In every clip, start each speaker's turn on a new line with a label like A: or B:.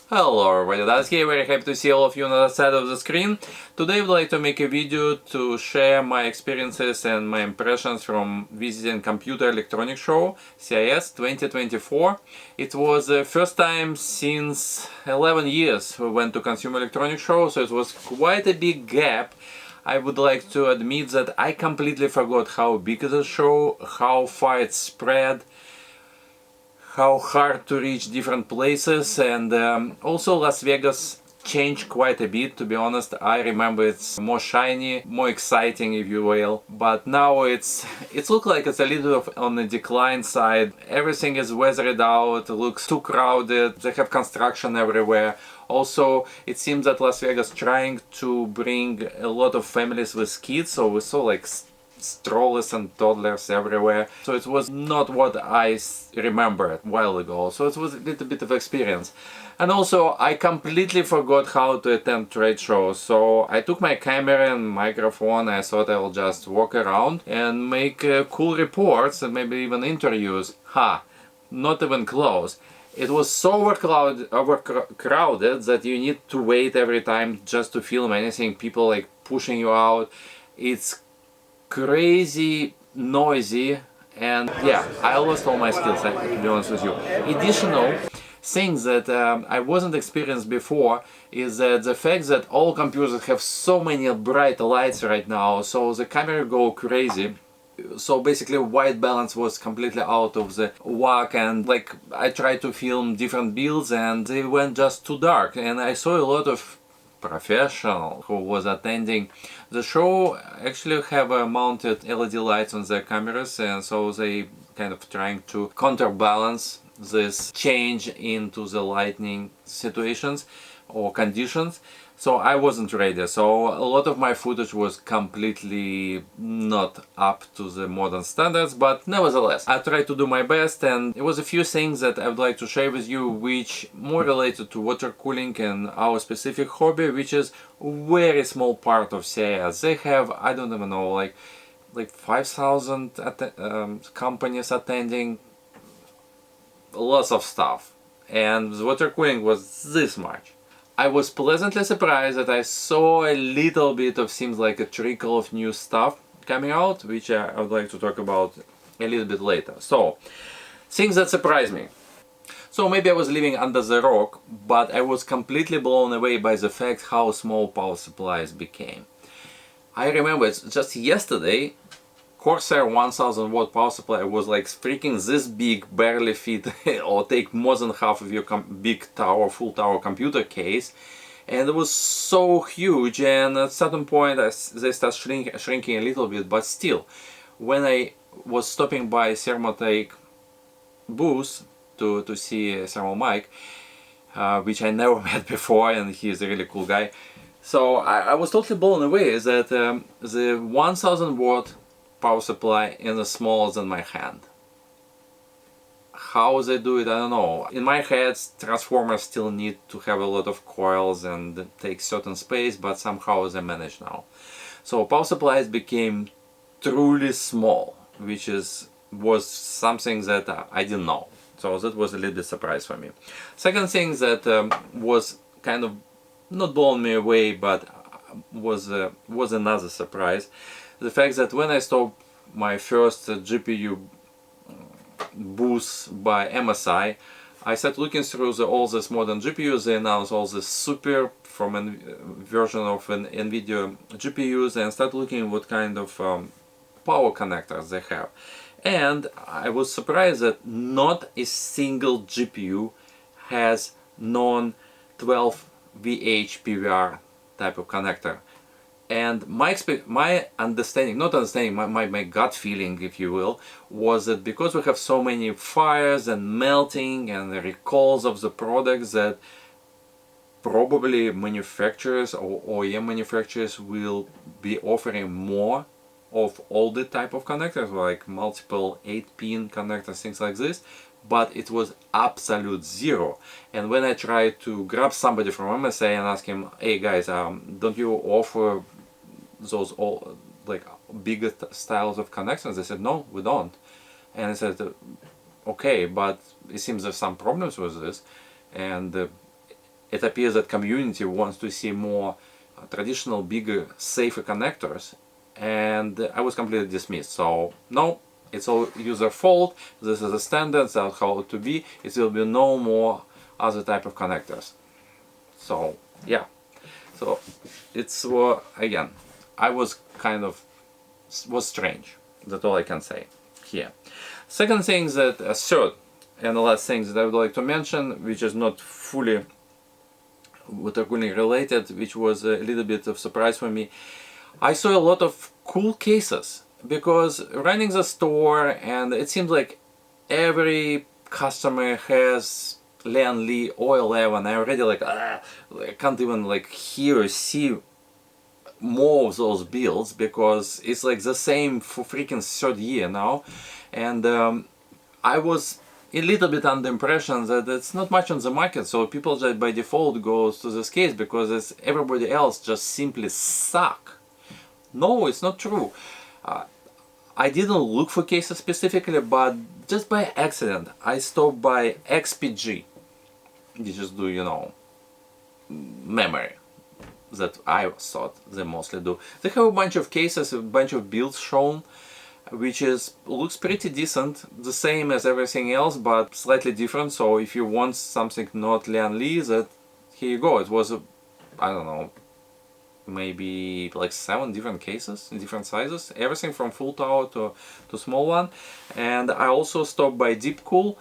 A: Hello everybody, that's here. Very happy to see all of you on the other side of the screen. Today I would like to make a video to share my experiences and my impressions from visiting Computer Electronics Show CES 2024. It was the first time since 11 years we went to Consumer Electronics Show, so it was quite a big gap. I would like to admit that I completely forgot how big is the show, how far it spread, how hard to reach different places, and also Las Vegas changed quite a bit, to be honest. I remember it's more shiny, more exciting if you will, but now it's looks like it's a little bit on the decline side. Everything is weathered out, looks too crowded, they have construction everywhere. Also, it seems that Las Vegas trying to bring a lot of families with kids, so we saw like strollers and toddlers everywhere, so it was not what I remember a while ago, so it was a little bit of experience. And also I completely forgot how to attend trade shows, so I took my camera and microphone. I thought I'll just walk around and make cool reports and maybe even interviews. Not even close. It was so overcrowded that you need to wait every time just to film anything, people like pushing you out. It's crazy noisy, and yeah, I lost all my skills, to be honest with you. Additional things that I wasn't experienced before is that the fact that all computers have so many bright lights right now, so the camera go crazy. So basically white balance was completely out of the whack, and like I tried to film different builds and they went just too dark, and I saw a lot of professional who was attending the show actually have mounted LED lights on their cameras, and so they kind of trying to counterbalance this change into the lighting situations or conditions. So I wasn't ready, so a lot of my footage was completely not up to the modern standards, but nevertheless I tried to do my best, and it was a few things that I would like to share with you which more related to water cooling and our specific hobby, which is very small part of CES. They have, I don't even know, like 5,000 companies attending, lots of stuff, and the water cooling was this much. I was pleasantly surprised that I saw a little bit of, seems like a trickle of new stuff coming out, which I would like to talk about a little bit later. So, things that surprised me. So maybe I was living under the rock, but I was completely blown away by the fact how small power supplies became. I remember just yesterday, Corsair 1000 watt power supply was like freaking this big, barely fit or take more than half of your big tower, full tower computer case, and it was so huge, and at a certain point they start shrinking a little bit, but still, when I was stopping by Thermotech booth to see Thermal Mike, which I never met before, and he's a really cool guy, so I was totally blown away that the 1000 watt power supply is smaller than my hand. How they do it, I don't know. In my head, transformers still need to have a lot of coils and take certain space, but somehow they manage now. So power supplies became truly small, which was something that I didn't know. So that was a little bit surprise for me. Second thing that was kind of not blowing me away, but was another surprise. The fact that when I saw my first GPU booth by MSI, I started looking through all these modern GPUs. They announced all this super from a version of NVIDIA GPUs, and started looking what kind of power connectors they have. And I was surprised that not a single GPU has non-12 VH PVR type of connector. And my understanding, not understanding, my gut feeling, if you will, was that because we have so many fires and melting and recalls of the products, that probably manufacturers or OEM manufacturers will be offering more of all the type of connectors, like multiple 8-pin connectors, things like this, but it was absolute zero. And when I tried to grab somebody from MSA and ask him, hey guys, don't you offer those all like bigger styles of connections? They said, no, we don't. And I said, okay, but it seems there's some problems with this. And it appears that community wants to see more traditional, bigger, safer connectors, and I was completely dismissed. So no, it's all user fault. This is the standard. That's how it to be. It will be no more other type of connectors. So yeah, so it's again, I was kind of strange. That's all I can say here. Second thing that third and the last thing that I would like to mention, which is not fully watercooling related, which was a little bit of surprise for me. I saw a lot of cool cases because running the store, and it seems like every customer has Lian Li or 11. I already like I can't even like hear or see more of those builds because it's like the same for freaking third year now, and I was a little bit under the impression that it's not much on the market, so people just by default goes to this case because everybody else just simply suck. No, it's not true. I didn't look for cases specifically, but just by accident I stopped by XPG. You just do, you know, memory that I thought they mostly do. They have a bunch of cases, a bunch of builds shown, which looks pretty decent, the same as everything else but slightly different. So if you want something not Lian Li, that here you go. It was I don't know, maybe like 7 different cases in different sizes, everything from full tower to small one. And I also stopped by Deepcool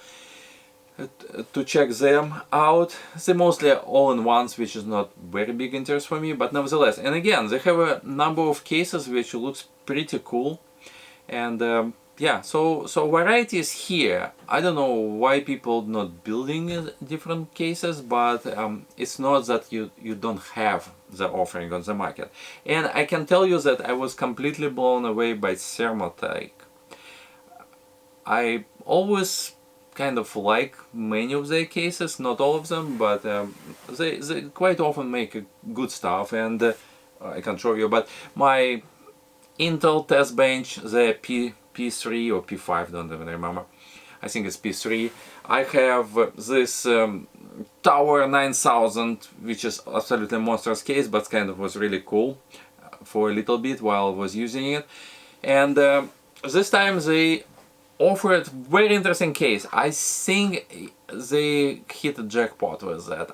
A: to check them out. They're mostly all-in-ones, which is not very big interest for me, but nevertheless. And again, they have a number of cases which looks pretty cool. And yeah, so variety is here. I don't know why people not building different cases, but it's not that you don't have the offering on the market. And I can tell you that I was completely blown away by Thermaltake. I always kind of like many of their cases, not all of them, but they quite often make good stuff, and I can show you. But my Intel test bench, the P3 or P5, don't even remember, I think it's P3. I have this Tower 9000, which is absolutely monstrous case, but kind of was really cool for a little bit while I was using it. And this time they offered very interesting case. I think they hit a jackpot with that.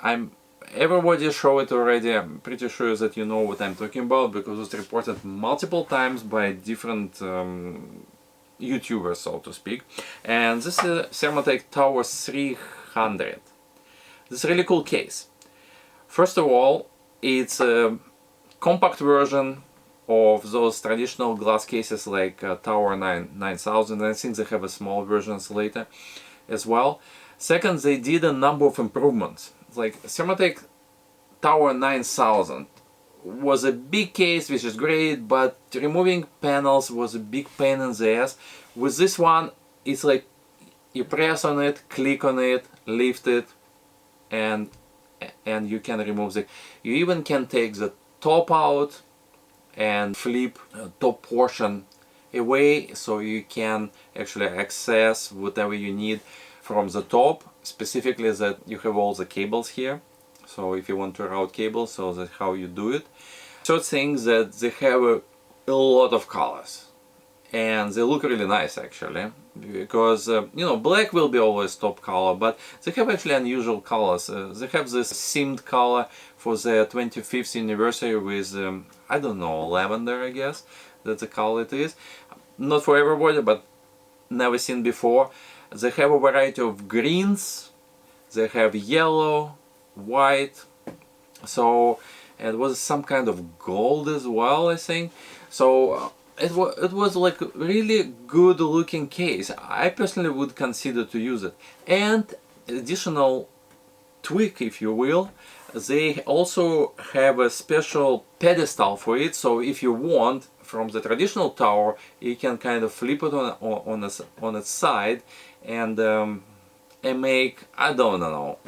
A: Everybody show it already. I'm pretty sure that you know what I'm talking about because it's reported multiple times by different YouTubers, so to speak. And this is Thermaltake Tower 300. This is a really cool case. First of all, it's a compact version of those traditional glass cases like Tower 9000. I think they have a small versions later as well. Second, they did a number of improvements. Like Thermaltake Tower 9000 was a big case, which is great, but removing panels was a big pain in the ass. With this one, it's like you press on it, click on it, lift it, and you can remove you even can take the top out and flip top portion away, so you can actually access whatever you need from the top. Specifically that you have all the cables here, so if you want to route cables, so that's how you do it. Third thing that they have a lot of colors, and they look really nice actually, because you know, black will be always top color, but they have actually unusual colors. They have this themed color for the 25th anniversary with I don't know, lavender, I guess that's the color it is. Not for everybody, but never seen before. They have a variety of greens, they have yellow, white, so it was some kind of gold as well, I think. So it was like a really good looking case. I personally would consider to use it. And additional tweak, if you will, they also have a special pedestal for it, so if you want, from the traditional tower, you can kind of flip it on its side and make, I don't know,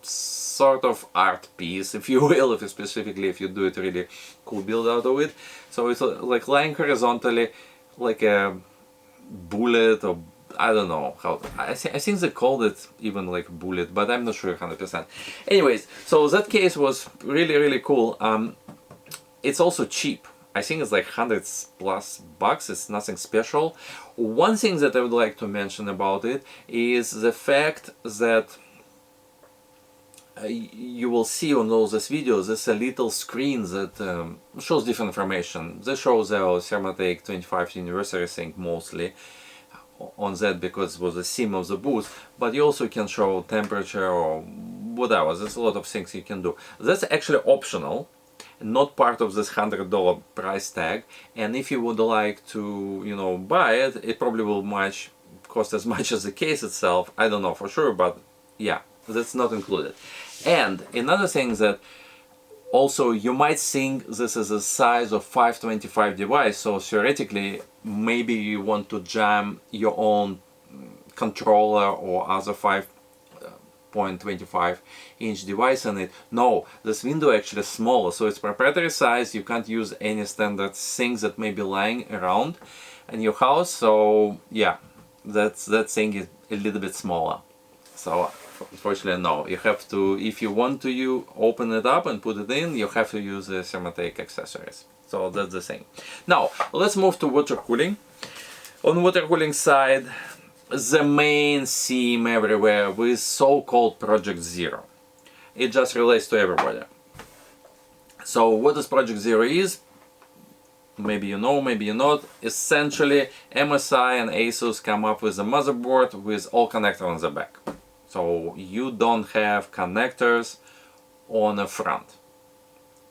A: sort of art piece, if you will, specifically if you do it really cool build out of it. So it's like lying horizontally like a bullet or I don't know how, I think they called it even like bullet, but I'm not sure 100%. Anyways, so that case was really cool. It's also cheap. I think it's like $100+. It's nothing special. One thing that I would like to mention about it is the fact that you will see on all these videos, there's a little screen that shows different information. This shows our Thermaltake 25th anniversary thing mostly on that, because it was the theme of the booth, but you also can show temperature or whatever. There's a lot of things you can do. That's actually optional, not part of this $100 price tag, and if you would like to, you know, buy it, it probably will cost as much as the case itself. I don't know for sure, but yeah, that's not included. And another thing that also you might think this is a size of 525 device, so theoretically maybe you want to jam your own controller or other 5.25 inch device in it. No, this window actually is smaller, so it's proprietary size. You can't use any standard things that may be lying around in your house. So yeah, that thing is a little bit smaller. So unfortunately, no, you have to, if you want to open it up and put it in, you have to use the Thermaltake accessories. So that's the thing. Now let's move to water cooling. On water cooling side, the main theme everywhere with so-called Project Zero. It just relates to everybody. So what this Project Zero is, maybe you know, maybe you not. Essentially, MSI and ASUS come up with a motherboard with all connectors on the back. So you don't have connectors on the front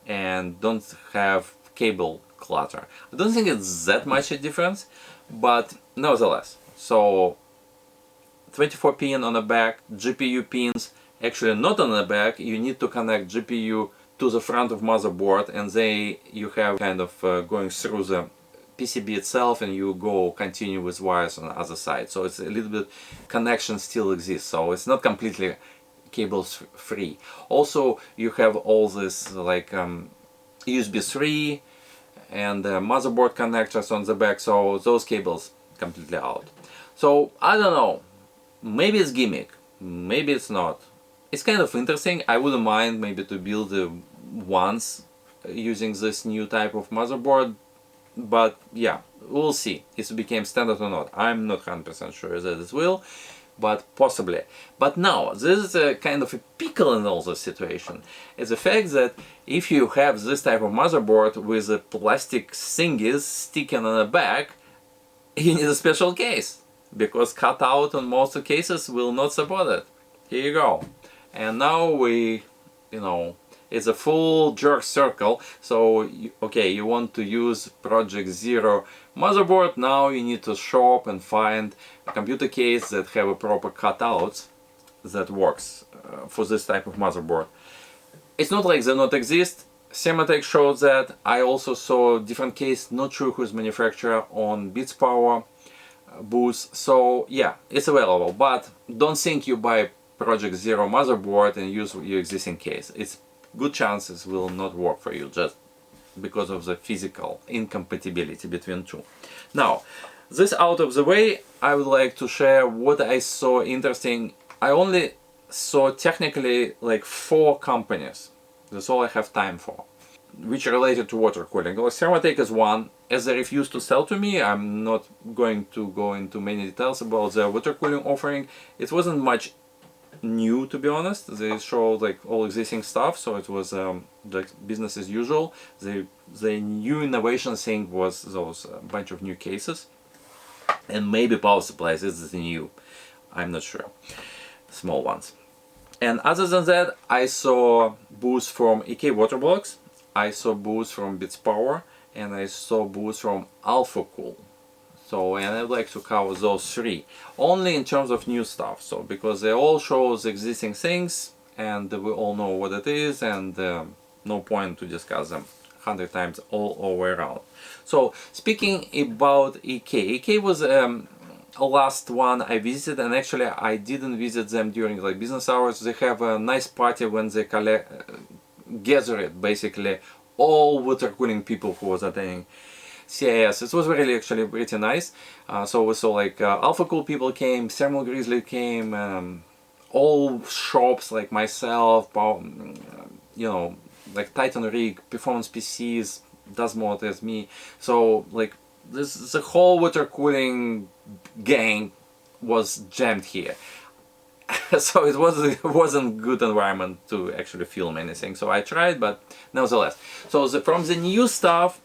A: and don't have cable clutter. I don't think it's that much a difference, but nevertheless. So 24 pin on the back, GPU pins actually not on the back. You need to connect GPU to the front of motherboard, and you have kind of going through the PCB itself, and you continue with wires on the other side. So it's a little bit, connection still exists, so it's not completely cables free. Also you have all this like USB 3 and motherboard connectors on the back, so those cables completely out. So I don't know, maybe it's gimmick, maybe it's not. It's kind of interesting. I wouldn't mind maybe to build once using this new type of motherboard, but yeah, we'll see if it became standard or not. I'm not 100% sure that it will, but possibly. But now, this is a kind of a pickle in all this situation. It's the fact that if you have this type of motherboard with a plastic thingies sticking on the back, you need a special case, because cutout on most of cases will not support it. Here you go. And now it's a full jerk circle. So okay, you want to use Project Zero motherboard, now you need to shop and find a computer case that have a proper cutouts that works for this type of motherboard. It's not like they not exist. Thermaltake showed that. I also saw a different case, not sure who's manufacturer, on Bitspower booth. So yeah, it's available, but don't think you buy Project Zero motherboard and use your existing case. It's good chances will not work for you just because of the physical incompatibility between two. Now, this out of the way, I would like to share what I saw interesting. I only saw technically like 4 companies. That's all I have time for, which are related to water cooling. Well, Thermaltake is one. As they refuse to sell to me, I'm not going to go into many details about their water cooling offering. It wasn't much new, to be honest. They showed like all existing stuff, so it was like business as usual. The new innovation thing was those bunch of new cases, and maybe power supplies is new. I'm not sure. Small ones. And other than that, I saw booths from EK Waterblocks, I saw booths from Bitspower, and I saw booths from Alphacool. So, and I'd like to cover those 3, only in terms of new stuff, so because they all show existing things and we all know what it is, and no point to discuss them 100 times all over around. So speaking about EK was last one I visited, and actually I didn't visit them during like business hours. They have a nice party when they gather it, basically all water cooling people who was attending CES. It was really actually pretty nice. So we saw like Alphacool people came, Thermal Grizzly came, all shops like myself, you know, like Titan Rig, Performance PCs, does more as me. So like the whole water cooling gang was jammed here. So it wasn't good environment to actually film anything. So I tried, but nevertheless. So from the new stuff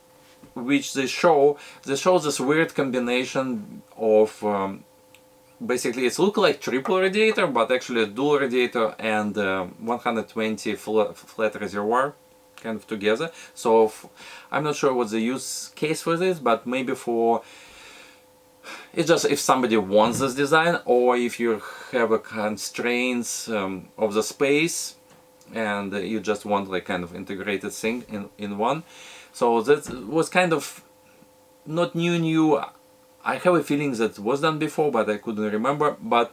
A: which they show this weird combination of basically it looks like triple radiator, but actually a dual radiator and 120 flat reservoir kind of together. So I'm not sure what's the use case for this, but maybe for it's just if somebody wants this design, or if you have a constraints of the space and you just want like kind of integrated thing in one. So that was kind of not new. I have a feeling that was done before, but I couldn't remember. But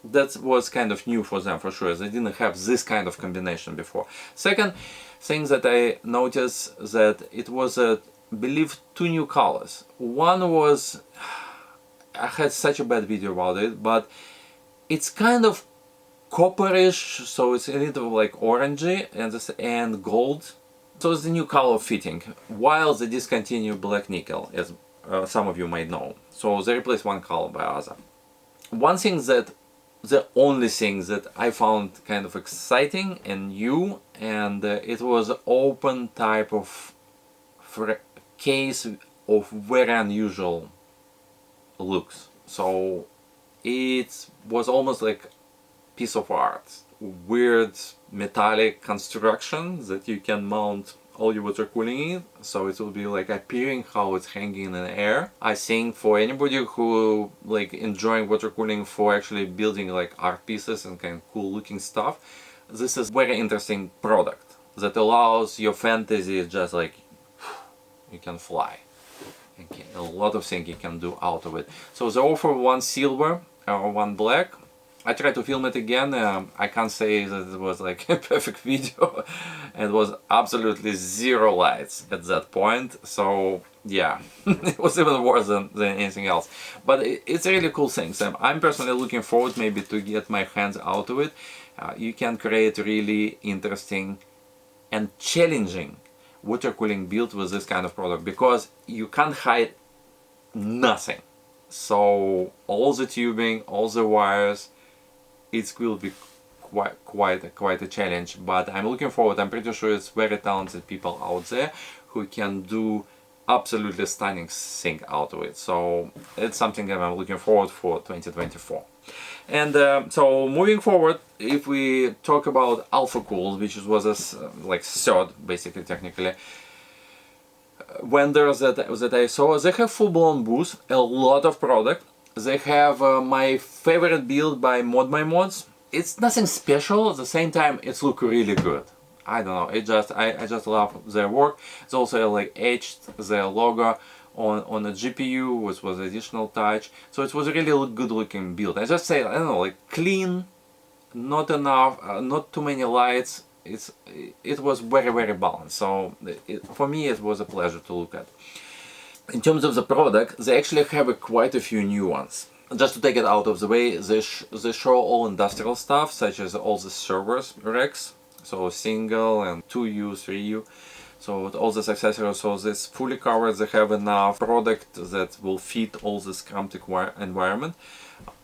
A: that was kind of new for them for sure. They didn't have this kind of combination before. Second thing that I noticed that it was I believe 2 new colors. One was, I had such a bad video about it, but it's kind of copperish, so it's a little like orangey and gold. So it's the new color fitting, while they discontinue black nickel, as some of you might know. So they replaced one color by other. One thing that, the only thing that I found kind of exciting and new, and it was open type of case of very unusual looks. So it was almost like piece of art, weird metallic construction that you can mount all your water cooling in, so it will be like appearing how it's hanging in the air. I think for anybody who like enjoying water cooling for actually building like art pieces and kind of cool looking stuff, this is very interesting product that allows your fantasy just like you can fly. A lot of things you can do out of it. So they offer one silver or one black. I tried to film it again. I can't say that it was like a perfect video. It was absolutely zero lights at that point. So yeah, it was even worse than anything else. But it's a really cool thing. So I'm personally looking forward maybe to get my hands out of it. You can create really interesting and challenging water cooling build with this kind of product, because you can't hide nothing. So all the tubing, all the wires, it will be quite a challenge, but I'm looking forward. I'm pretty sure it's very talented people out there who can do absolutely stunning thing out of it. So it's something that I'm looking forward for 2024. And so moving forward, if we talk about Alphacool, which was a like third basically technically vendor that I saw, they have full-blown booth, a lot of product. They have my favorite build by Mods. It's nothing special, at the same time it's look really good. I don't know, I just love their work. It's also like etched their logo on a GPU, which was additional touch. So it was a really good looking build. I just say, I don't know, like clean, not enough, not too many lights. It was very balanced. So for me it was a pleasure to look at. In terms of the product, they actually have quite a few new ones. Just to take it out of the way, they show all industrial stuff, such as all the servers racks, so single and 2U, 3U. So all this accessories, so this fully covered. They have enough product that will fit all this cramped environment.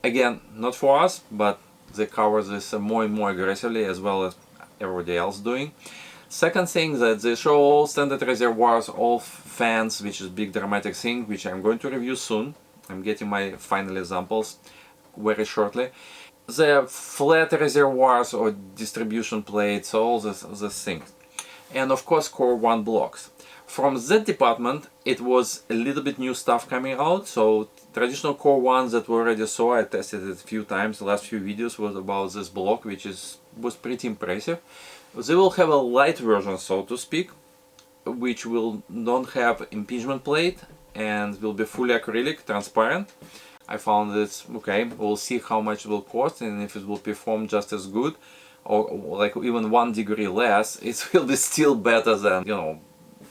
A: Again, not for us, but they cover this more and more aggressively, as well as everybody else doing. Second thing, that they show all standard reservoirs, all fans, which is big dramatic thing, which I'm going to review soon. I'm getting my final examples very shortly. The flat reservoirs or distribution plates, all this things. And of course Core 1 blocks. From that department it was a little bit new stuff coming out. So traditional Core 1s that we already saw, I tested it a few times. The last few videos was about this block, which was pretty impressive. They will have a light version, so to speak, which will not have impingement plate and will be fully acrylic, transparent. I found this okay. We'll see how much it will cost and if it will perform just as good, or like even 1 degree less, it will be still better than, you know,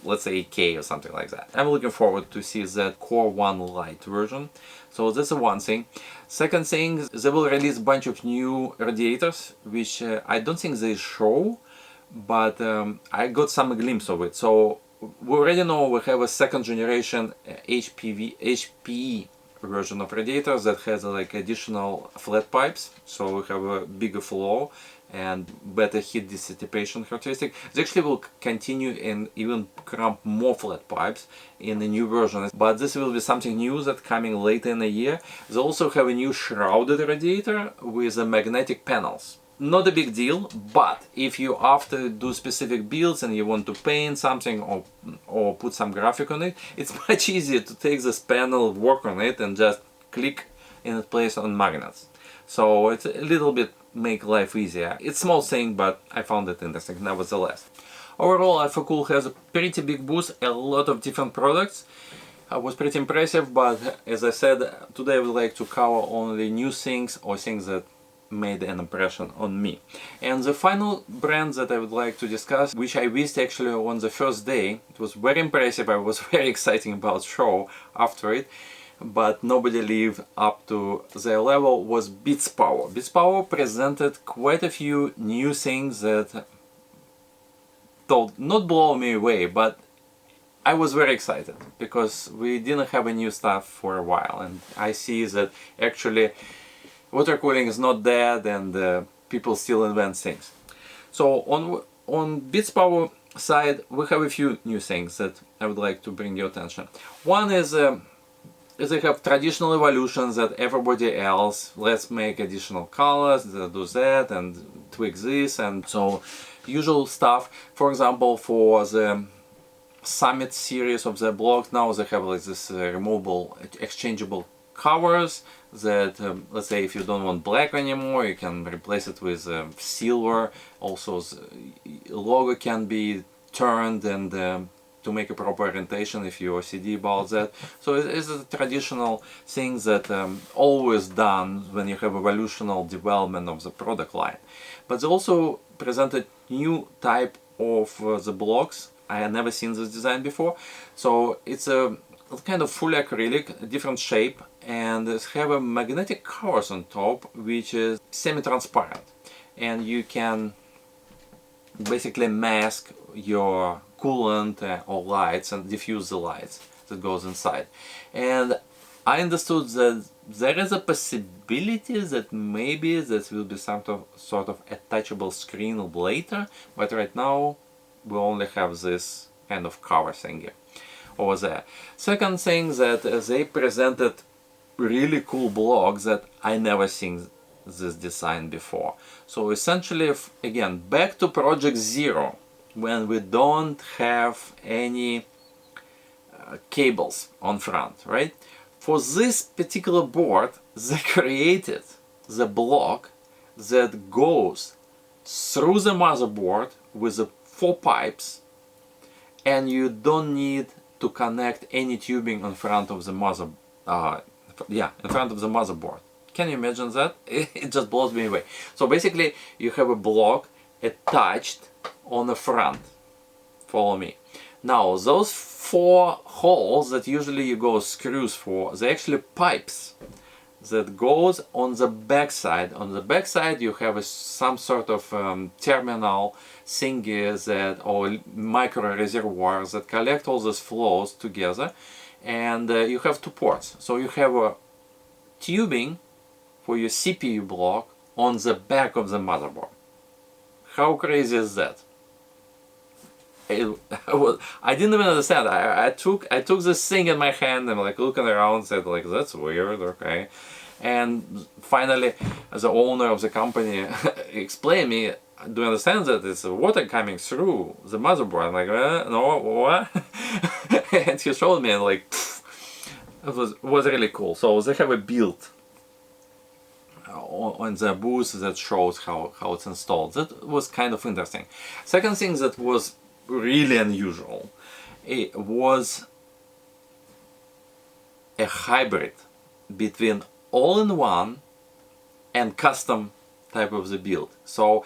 A: let's say K or something like that. I'm looking forward to see that Core 1 Lite version. So that's the one thing. Second thing, they will release a bunch of new radiators, which I don't think they show, but I got some glimpse of it. So we already know we have a second generation HPE version of radiators that has like additional flat pipes, so we have a bigger flow and better heat dissipation characteristic. They actually will continue and even cramp more flat pipes in the new version, but this will be something new that's coming later in the year. They also have a new shrouded radiator with magnetic panels. Not a big deal, but if you after do specific builds and you want to paint something or put some graphic on it, it's much easier to take this panel, work on it, and just click in place on magnets. So it's a little bit make life easier. It's a small thing, but I found it interesting nevertheless. Overall, Alphacool has a pretty big booth, a lot of different products. It was pretty impressive, but as I said, today I would like to cover only new things or things that made an impression on me. And the final brand that I would like to discuss, which I visited actually on the first day, it was very impressive. I was very excited about the show after it, but nobody lived up to their level, was Bitspower. Bitspower presented quite a few new things that not blow me away, but I was very excited because we didn't have a new stuff for a while, and I see that actually water cooling is not dead and people still invent things. So on Bitspower side we have a few new things that I would like to bring your attention. One is they have traditional evolutions that everybody else, let's make additional colors, do that and tweak this, and so usual stuff. For example, for the Summit series of the blocks, now they have like this removable, exchangeable covers that let's say if you don't want black anymore, you can replace it with silver. Also the logo can be turned and to make a proper orientation if you're OCD about that. So it's a traditional thing that always done when you have evolutional development of the product line. But they also presented new type of the blocks. I had never seen this design before. So it's a kind of full acrylic, a different shape, and it have a magnetic covers on top which is semi-transparent, and you can basically mask your coolant or lights and diffuse the lights that goes inside. And I understood that there is a possibility that maybe this will be some sort of attachable screen later, but right now we only have this kind of cover thingy over there. Second thing that they presented really cool blocks that I never seen this design before. So essentially, again, back to Project Zero, when we don't have any cables on front, right? For this particular board, they created the block that goes through the motherboard with the 4 pipes, and you don't need to connect any tubing in front of the motherboard. Can you imagine that? It just blows me away. So basically you have a block attached on the front. Follow me. Now those 4 holes that usually you go screws for, they're actually pipes that goes on the back side. On the back side you have some sort of terminal thingy that, or micro reservoirs that collect all these flows together, and you have 2 ports. So you have a tubing for your CPU block on the back of the motherboard. How crazy is that? I didn't even understand. I took this thing in my hand and like looking around, said like, that's weird, okay. And finally the owner of the company explained me, do you understand that it's water coming through the motherboard? I'm like, no, what? And he showed me, and like, it was really cool. So they have a build on the booth that shows how it's installed. That was kind of interesting. Second thing that was really unusual, it was a hybrid between all-in-one and custom type of the build. So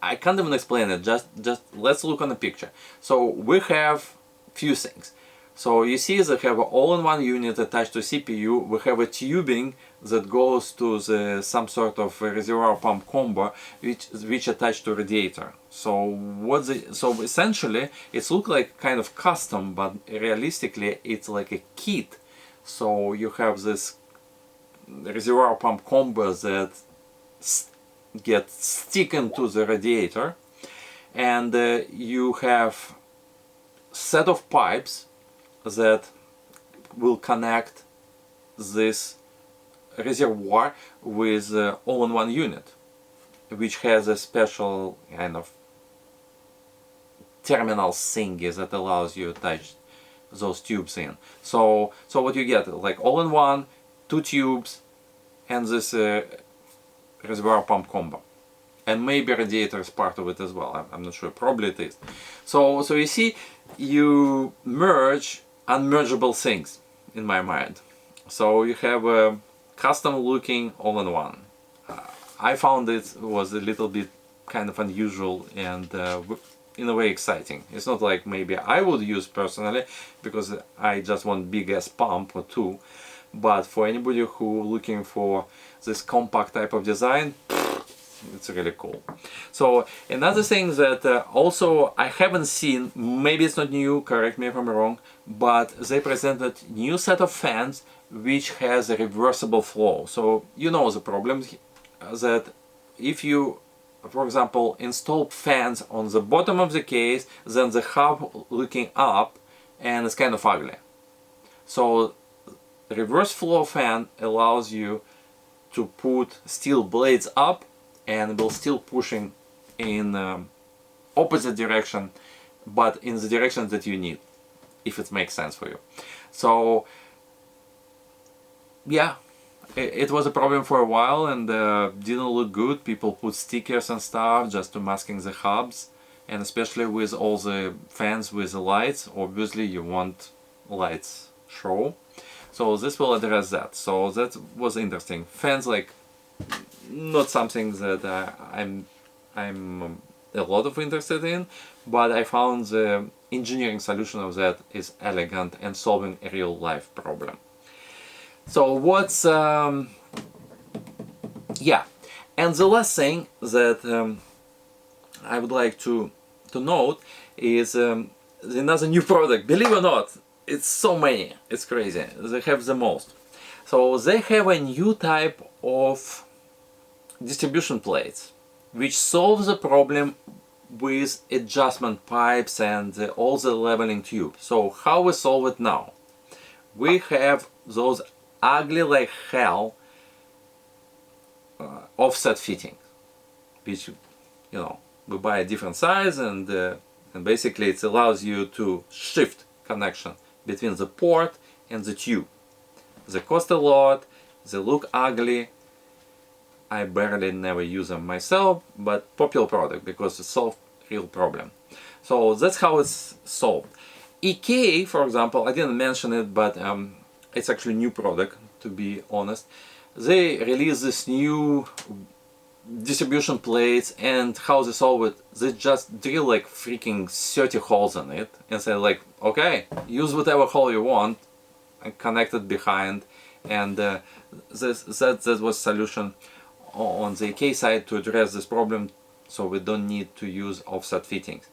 A: I can't even explain it, just let's look on the picture. So we have few things. So you see they have an all-in-one unit attached to CPU. We have a tubing that goes to some sort of reservoir pump combo which attached to radiator. So so essentially it looks like kind of custom, but realistically it's like a kit. So you have this reservoir pump combo that gets sticking to the radiator, and you have set of pipes that will connect this reservoir with all-in-one unit, which has a special kind of terminal thingy that allows you to attach those tubes in. So what you get, like all-in-one, 2 tubes, and this reservoir pump combo. And maybe radiator is part of it as well. I'm not sure, probably it is. So you see, you merge unmergeable things in my mind. So you have a custom looking all-in-one. I found it was a little bit kind of unusual and in a way exciting. It's not like maybe I would use personally, because I just want big ass pump or 2, but for anybody who looking for this compact type of design, it's really cool. So another thing that also I haven't seen, maybe it's not new, correct me if I'm wrong, but they presented new set of fans which has a reversible flow. So you know the problem that if you, for example, install fans on the bottom of the case, then the hub looking up and it's kind of ugly. So the reverse flow fan allows you to put steel blades up and will still pushing in opposite direction, but in the direction that you need, if it makes sense for you. So yeah, it was a problem for a while and didn't look good. People put stickers and stuff just to masking the hubs, and especially with all the fans with the lights, obviously you want lights show. So this will address that. So that was interesting. Fans, like, not something that I'm a lot of interested in, but I found the engineering solution of that is elegant and solving a real life problem. So what's yeah, and the last thing that I would like to note is another new product. Believe it or not, it's so many, it's crazy. They have the most. So they have a new type of distribution plates which solves the problem with adjustment pipes and all the leveling tube. So how we solve it now? We have those ugly like hell offset fitting, which, you know, we buy a different size, and basically it allows you to shift connection between the port and the tube. They cost a lot, they look ugly. I barely never use them myself, but popular product because it solves real problem. So that's how it's solved. EK, for example, I didn't mention it, but it's actually a new product, to be honest. They release this new distribution plates, and how they solve it, they just drill like freaking 30 holes in it and say like, okay, use whatever hole you want and connect it behind, and that was solution on the EK side to address this problem, so we don't need to use offset fittings.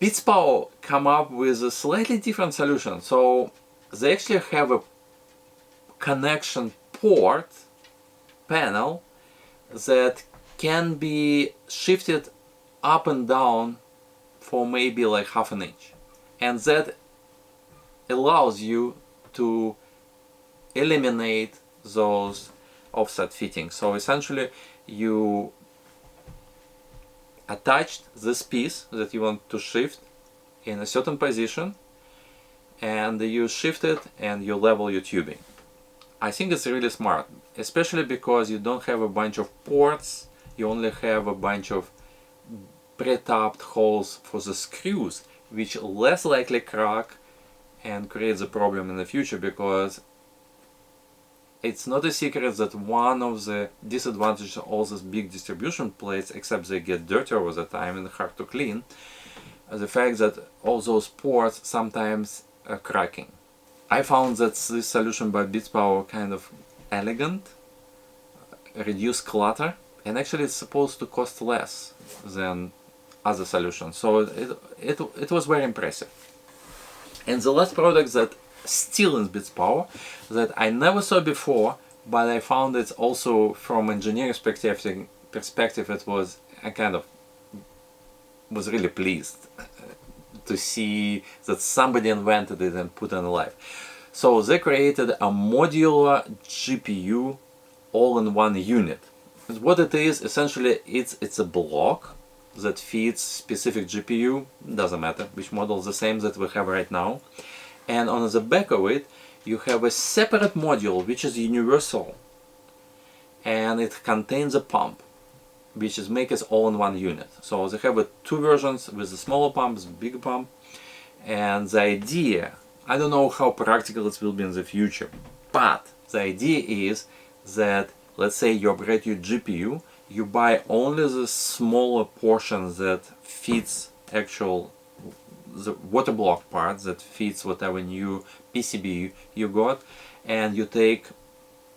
A: Bitspower come up with a slightly different solution. So they actually have a connection port panel that can be shifted up and down for maybe like ½ an inch, and that allows you to eliminate those offset fittings. So essentially you attached this piece that you want to shift in a certain position, and you shift it and you level your tubing. I think it's really smart, especially because you don't have a bunch of ports, you only have a bunch of pre-tapped holes for the screws, which less likely crack and creates a problem in the future, because it's not a secret that one of the disadvantages of all these big distribution plates, except they get dirty over the time and hard to clean, the fact that all those ports sometimes are cracking. I found that this solution by Bitspower kind of elegant, reduce clutter, and actually it's supposed to cost less than other solutions, so it was very impressive. And the last product that still in Bitspower that I never saw before, but I found it also from engineering perspective it was, I kind of was really pleased to see that somebody invented it and put it alive. So they created a modular GPU all-in-one unit. What it is, essentially, it's a block that feeds specific GPU, doesn't matter which model, the same that we have right now. And on the back of it, you have a separate module which is universal, and it contains a pump, which is make it all in one unit. So they have two versions with the smaller pump, the bigger pump, and the idea, I don't know how practical it will be in the future, but the idea is that, let's say you upgrade your GPU, you buy only the smaller portion that fits the water block part that fits whatever new PCB you got, and you take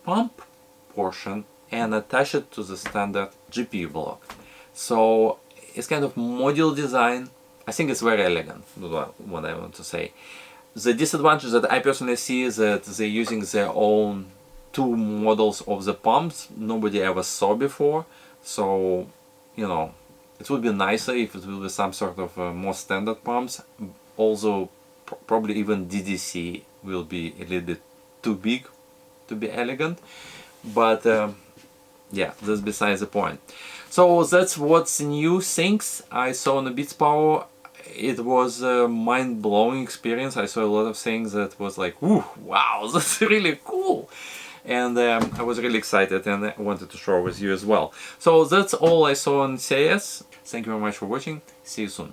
A: pump portion and attach it to the standard GPU block. So it's kind of modular design. I think it's very elegant, what I want to say. The disadvantage that I personally see is that they're using their own two models of the pumps nobody ever saw before. So, you know, it would be nicer if it will be some sort of more standard pumps. Also, probably even DDC will be a little bit too big to be elegant. But yeah, that's besides the point. So that's what's new things I saw on the Bitspower. It was a mind-blowing experience. I saw a lot of things that was like, woo, wow, that's really cool. And I was really excited and I wanted to share with you as well. So that's all I saw on CES. Thank you very much for watching. See you soon.